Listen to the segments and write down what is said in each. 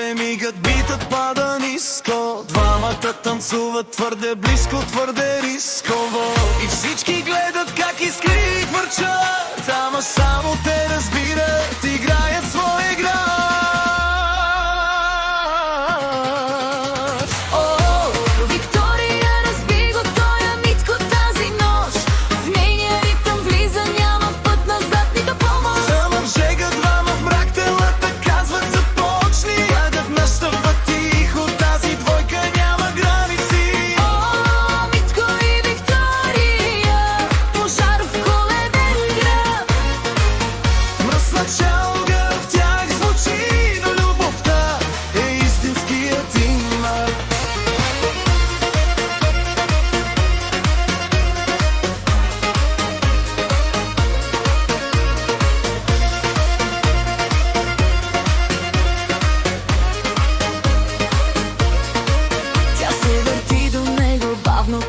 е мигът, битът пада ниско. Двамата танцуват твърде близко, твърде рисково. И всички гледат как искри хвърчат, ама само те разбират, играят своя игра.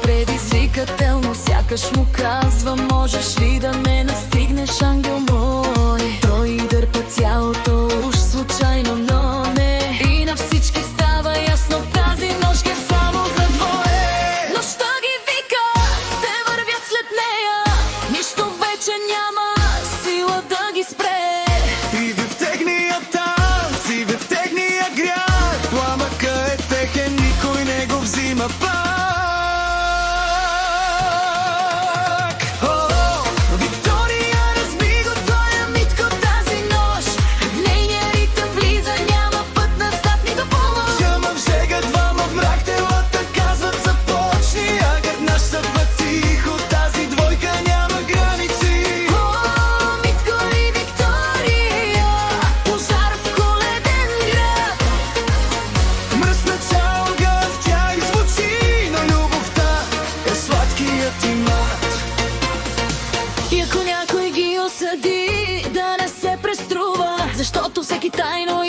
Предизвикателно сякаш му казва: можеш ли да ме настигнеш, ангел мой? Той дърпа цялото уж случайно, но не. И на всички става ясно, тази нощ е само за двое. Нощта ги вика, те вървят след нея, нищо вече няма сила да ги спре. И в техния танц, и в техния град, пламъка е техен, никой не го взима пак. И ако някой ги осъди, да не се преструва, защото всеки тайно